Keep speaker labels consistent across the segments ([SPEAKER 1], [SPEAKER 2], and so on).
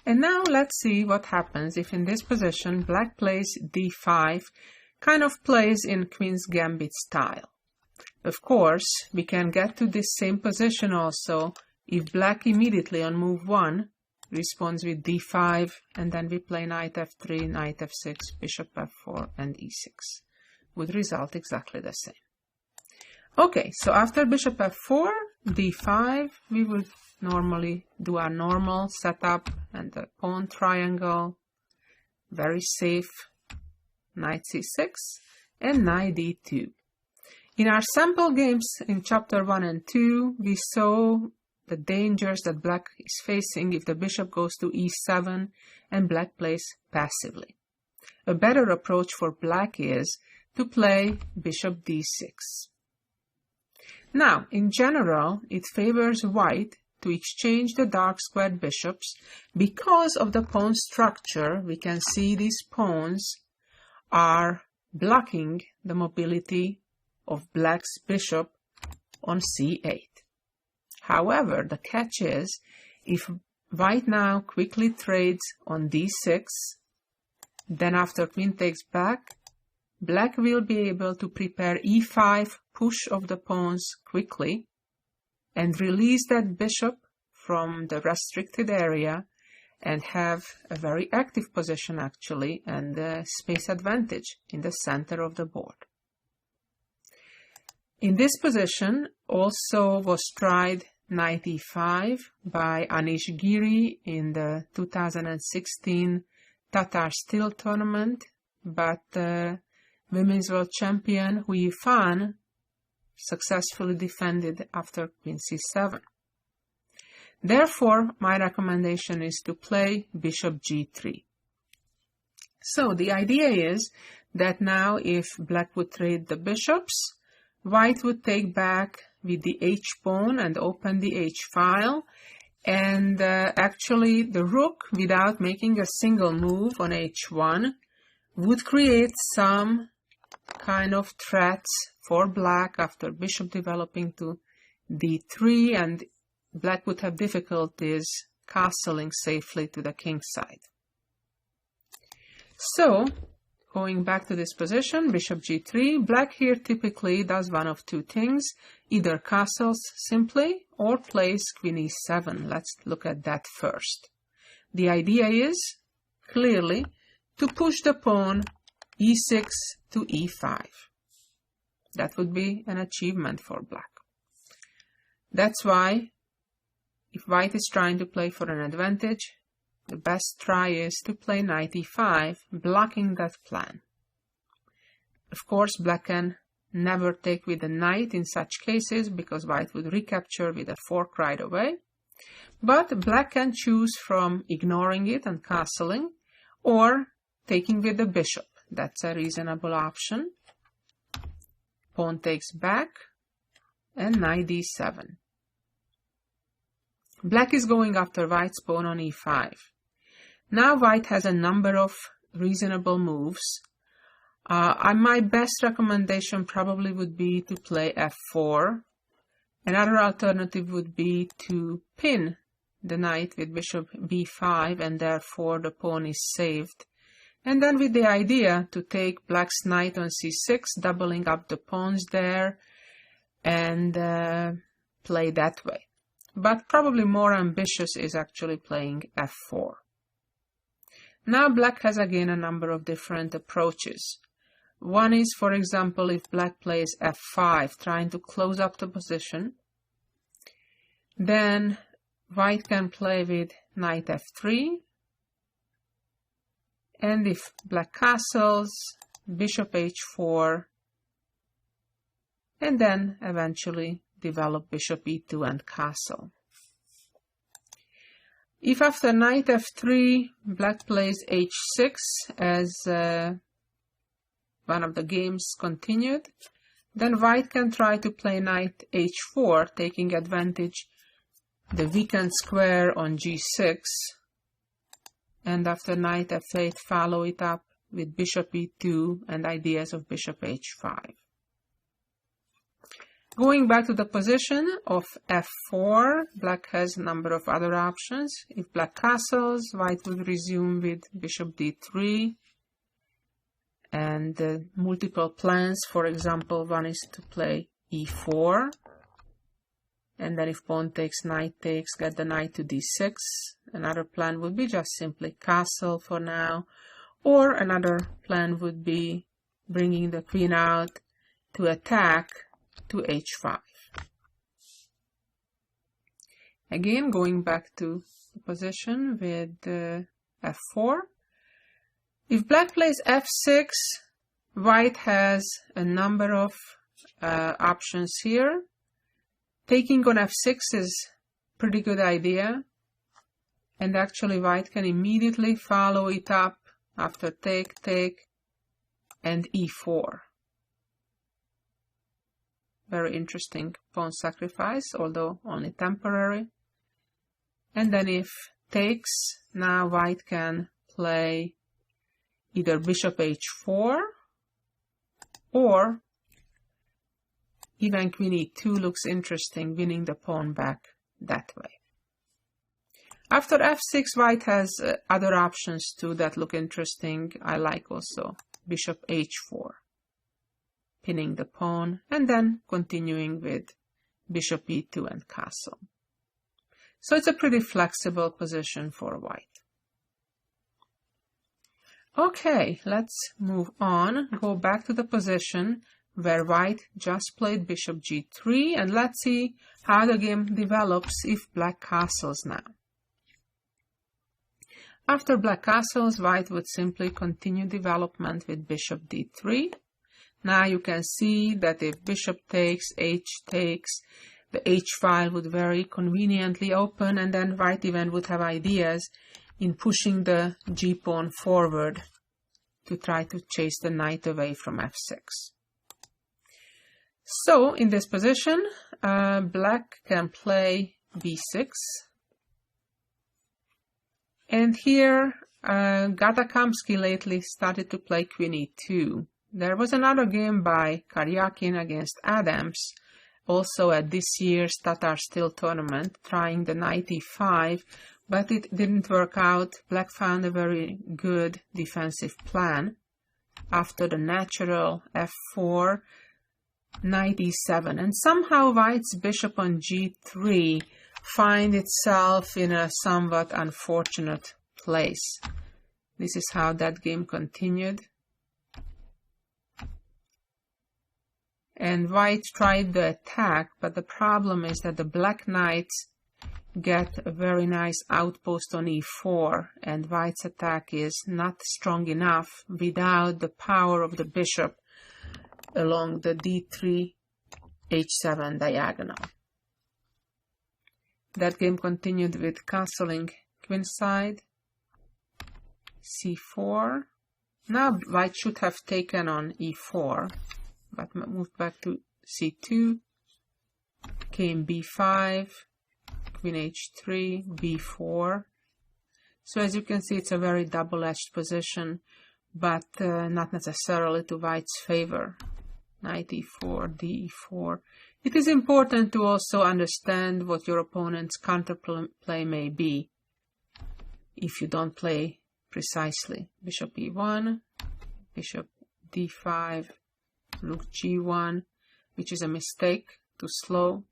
[SPEAKER 1] And now let's see what happens if in this position black plays d5, kind of plays in Queen's Gambit style. Of course, we can get to this same position also if black immediately on move 1 responds with d5, and then we play knight f3, knight f6, bishop f4, and e6. Would result exactly the same. Okay, so after bishop f4, d5, we would normally do our normal setup and the pawn triangle, very safe, knight c6, and knight d2. In our sample games in chapter 1 and 2, we saw the dangers that black is facing if the bishop goes to e7 and black plays passively. A better approach for black is to play bishop d6. Now, in general, it favors white to exchange the dark squared bishops. Because of the pawn structure, we can see these pawns are blocking the mobility of black's bishop on c8. However, the catch is, if white now quickly trades on d6, then after queen takes back, black will be able to prepare e5 push of the pawns quickly and release that bishop from the restricted area and have a very active position actually and a space advantage in the center of the board. In this position also was tried knight e5 by Anish Giri in the 2016 Tatar Steel tournament, but women's world champion Hu Yifan successfully defended after queen c7. Therefore, my recommendation is to play bishop g3. So the idea is that now if black would trade the bishops, white would take back with the h pawn and open the h file, and actually the rook, without making a single move on h1, would create some kind of threats for black after bishop developing to d3, and black would have difficulties castling safely to the king side. So, going back to this position, bishop g3, black here typically does one of two things, either castles simply or plays queen e7. Let's look at that first. The idea is, clearly, to push the pawn e6 to e5. That would be an achievement for black. That's why, if white is trying to play for an advantage, the best try is to play knight e5, blocking that plan. Of course, black can never take with the knight in such cases, because white would recapture with a fork right away. But black can choose from ignoring it and castling, or taking with the bishop. That's a reasonable option. Pawn takes back, and knight d7. Black is going after white's pawn on e5. Now white has a number of reasonable moves. My best recommendation probably would be to play f4. Another alternative would be to pin the knight with bishop b5, and therefore the pawn is saved. And then with the idea to take black's knight on c6, doubling up the pawns there, and play that way. But probably more ambitious is actually playing f4. Now black has again a number of different approaches. One is, for example, if black plays f5, trying to close up the position, then white can play with knight f3, and if black castles, bishop h4, and then eventually develop bishop e2 and castle. If after knight f3, black plays h6 as one of the games continued, then white can try to play knight h4, taking advantage the weakened square on g6, and after knight f8 follow it up with bishop e2 and ideas of bishop h5. Going back to the position of f4, black has a number of other options. If black castles, white would resume with bishop d3. And multiple plans, for example, one is to play e4. And then if pawn takes, knight takes, get the knight to d6. Another plan would be just simply castle for now. Or another plan would be bringing the queen out to attack to h5. Again, going back to the position with f4. If black plays f6, white has a number of options here. Taking on f6 is a pretty good idea, and actually white can immediately follow it up after take, and e4. Very interesting pawn sacrifice, although only temporary. And then if takes, now white can play either bishop h4 or even queen e2 looks interesting, winning the pawn back that way. After f6, white has other options too that look interesting. I like also bishop h4, pinning the pawn, and then continuing with bishop e2 and castle. So it's a pretty flexible position for white. Okay, let's move on. Go back to the position where white just played bishop g3, and let's see how the game develops if black castles now. After black castles, white would simply continue development with bishop d3. Now you can see that if bishop takes, h takes, the h file would very conveniently open, and then white even would have ideas in pushing the g-pawn forward to try to chase the knight away from f6. So in this position, black can play b6. And here, Gatakamsky lately started to play queen e2. There was another game by Karyakin against Adams, also at this year's Tatar Steel tournament, trying the knight e5, but it didn't work out. Black found a very good defensive plan. After the natural f4, knight e7, and somehow white's bishop on g3 find itself in a somewhat unfortunate place. This is how that game continued. And white tried the attack, but the problem is that the black knights get a very nice outpost on e4, and white's attack is not strong enough without the power of the bishop along the d3 h7 diagonal. That game continued with castling queenside, c4. Now white should have taken on e4, but moved back to c2, came b5, queen h3, b4. So as you can see, it's a very double-edged position, but not necessarily to white's favor. Knight e4, d4. It is important to also understand what your opponent's counterplay may be if you don't play precisely. Bishop e1, bishop d5, rook g1, which is a mistake, too slow.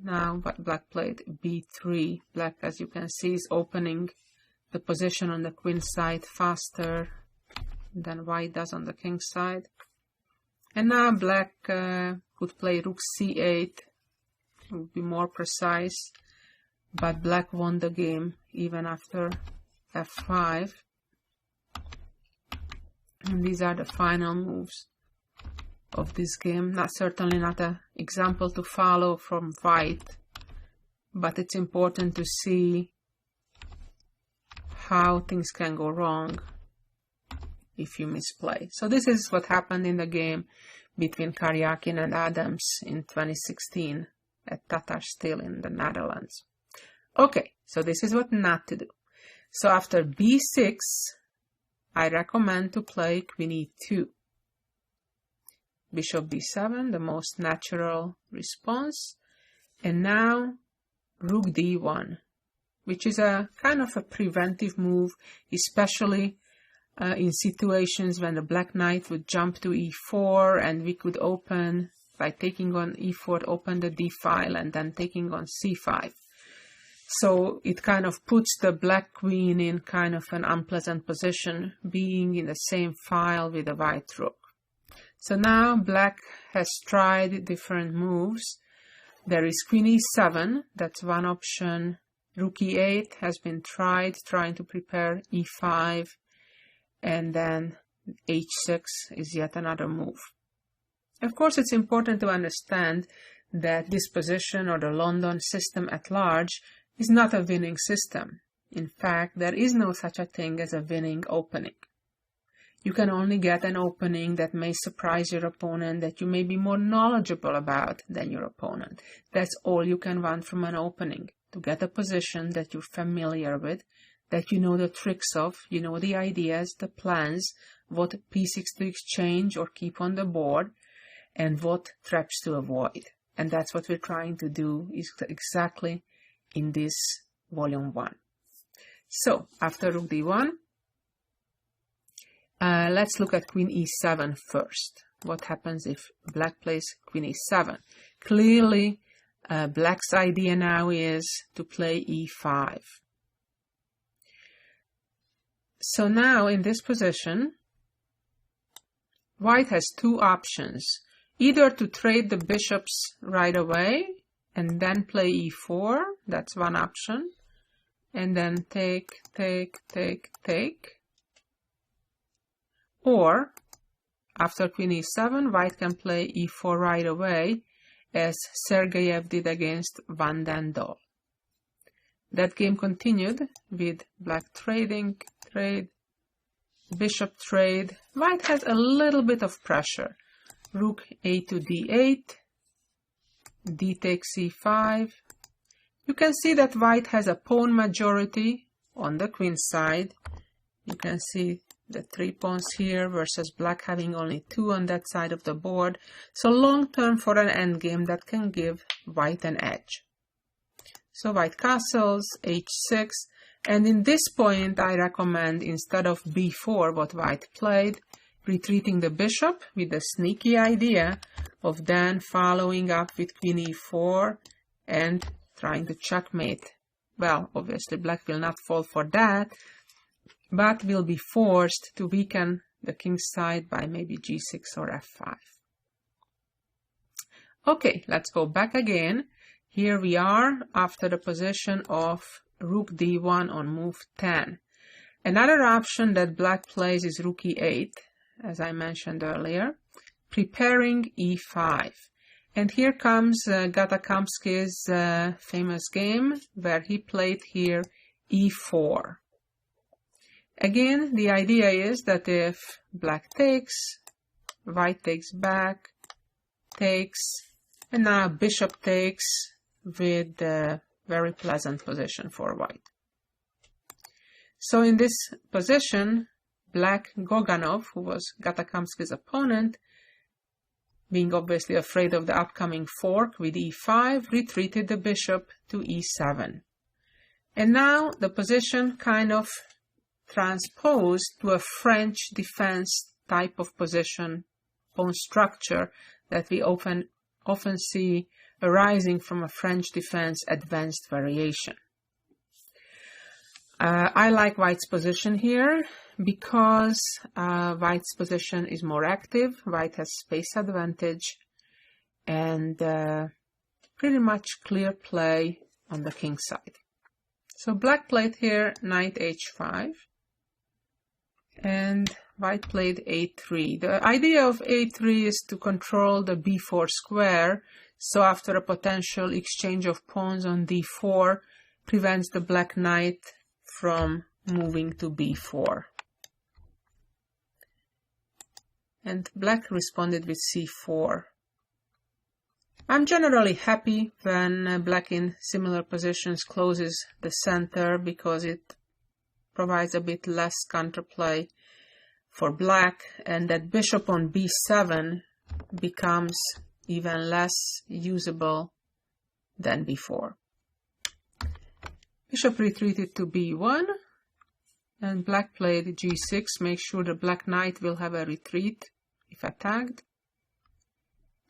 [SPEAKER 1] Now black played b3. Black, as you can see, is opening the position on the queen side faster than white does on the king side. And now black could play rook c8, would be more precise, but black won the game even after f5. And these are the final moves of this game. Certainly not an example to follow from white, but it's important to see how things can go wrong if you misplay. So this is what happened in the game between Karyakin and Adams in 2016 at Tatar Steel in the Netherlands. Okay, so this is what not to do. So after b6, I recommend to play queen e2. bishop b7, the most natural response. And now rook d1, which is a kind of a preventive move, especially in situations when the black knight would jump to e4 and we could open, by taking on e4, open the d file and then taking on c5. So it kind of puts the black queen in kind of an unpleasant position, being in the same file with the white rook. So now black has tried different moves. There is queen e7, that's one option. Rook e8 has been tried, trying to prepare e5. And then h6 is yet another move. Of course, it's important to understand that this position, or the London system at large, is not a winning system. In fact, there is no such a thing as a winning opening. You can only get an opening that may surprise your opponent, that you may be more knowledgeable about than your opponent. That's all you can want from an opening, to get a position that you're familiar with, that you know the tricks of, you know the ideas, the plans, what pieces to exchange or keep on the board, and what traps to avoid. And that's what we're trying to do is exactly in this volume 1. So after rook d1, let's look at queen e7 first. What happens if black plays queen e7? Clearly, black's idea now is to play e5. So now in this position, white has two options. Either to trade the bishops right away and then play e4, that's one option, and then take. Or, after queen e7, white can play e4 right away, as Sergeyev did against Van den Dol. That game continued with black trading, trade, bishop trade. White has a little bit of pressure. Rook a to d8, d takes c5. You can see that white has a pawn majority on the queen side. You can see the 3 pawns here versus black having only 2 on that side of the board. So long term for an endgame that can give white an edge. So white castles, h6, and in this point I recommend, instead of b4, what white played, retreating the bishop with the sneaky idea of then following up with queen e4 and trying to checkmate. Well, obviously black will not fall for that, but will be forced to weaken the king's side by maybe g6 or f5. Okay, let's go back again. Here we are after the position of rook d1 on move 10. Another option that black plays is rook e8, as I mentioned earlier, preparing e5. And here comes Gatakamsky's famous game, where he played here e4. Again, the idea is that if black takes, white takes back, takes, and now bishop takes with a very pleasant position for white. So in this position, black Goganov, who was Gatakamsky's opponent, being obviously afraid of the upcoming fork with e5, retreated the bishop to e7. And now the position kind of transposed to a French defense type of position, pawn structure that we often see arising from a French defense advanced variation. I like white's position here because white's position is more active, white has space advantage, and pretty much clear play on the king side. So black played here knight h5, and white played a3. The idea of a3 is to control the b4 square, so after a potential exchange of pawns on d4, prevents the black knight from moving to b4. And black responded with c4. I'm generally happy when black in similar positions closes the center, because it provides a bit less counterplay for black, and that bishop on b7 becomes even less usable than before. Bishop retreated to b1, and black played g6. Make sure the black knight will have a retreat if attacked.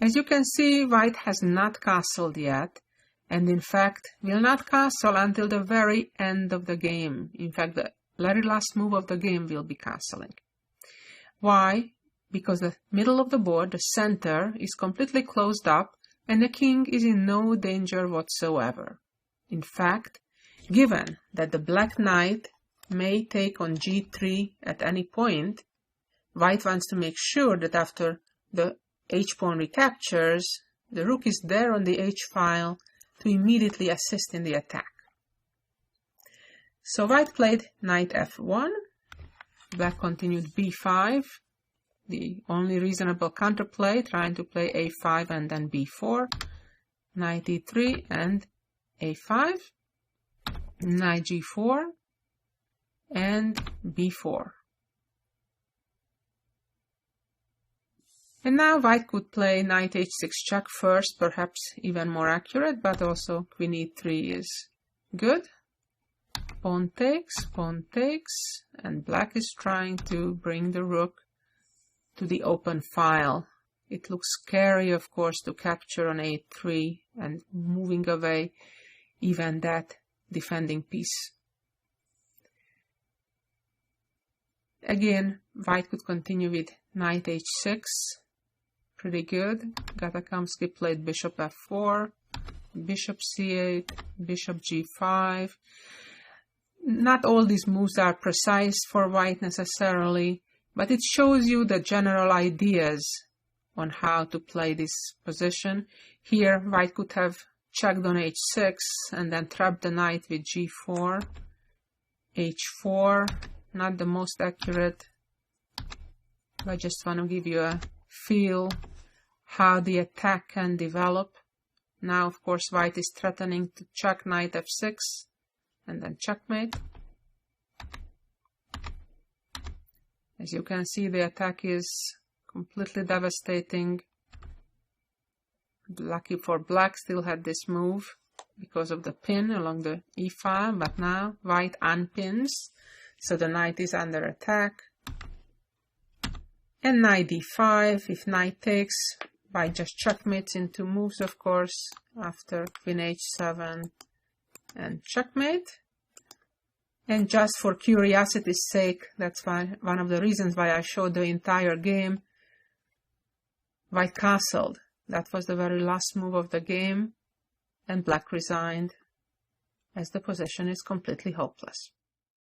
[SPEAKER 1] As you can see, white has not castled yet, and in fact will not castle until the very end of the game. In fact, the very last move of the game will be castling. Why? Because the middle of the board, the center, is completely closed up and the king is in no danger whatsoever. In fact, given that the black knight may take on g3 at any point, white wants to make sure that after the h-pawn recaptures, the rook is there on the h-file to immediately assist in the attack. So white played knight f1, black continued b5, the only reasonable counterplay, trying to play a5 and then b4, knight e3 and a5, knight g4 and b4. And now white could play knight h6 check first, perhaps even more accurate, but also queen e3 is good. Pawn takes, and black is trying to bring the rook to the open file. It looks scary, of course, to capture on a3 and moving away even that defending piece. Again, white could continue with knight h6. Pretty good. Gatakamsky played bishop f4, bishop c8, bishop g5. Not all these moves are precise for white necessarily, but it shows you the general ideas on how to play this position. Here, white could have checked on h6 and then trapped the knight with g4, h4, not the most accurate. I just want to give you a feel how the attack can develop. Now, of course, white is threatening to check knight f6 and then checkmate. As you can see, the attack is completely devastating. Lucky for black, still had this move because of the pin along the e file, but now white unpins, so the knight is under attack. And knight d5, if knight takes, white just checkmates in two moves, of course, after queen h7 and checkmate. And just for curiosity's sake, that's why one of the reasons why I showed the entire game, white castled. That was the very last move of the game, and black resigned, as the position is completely hopeless.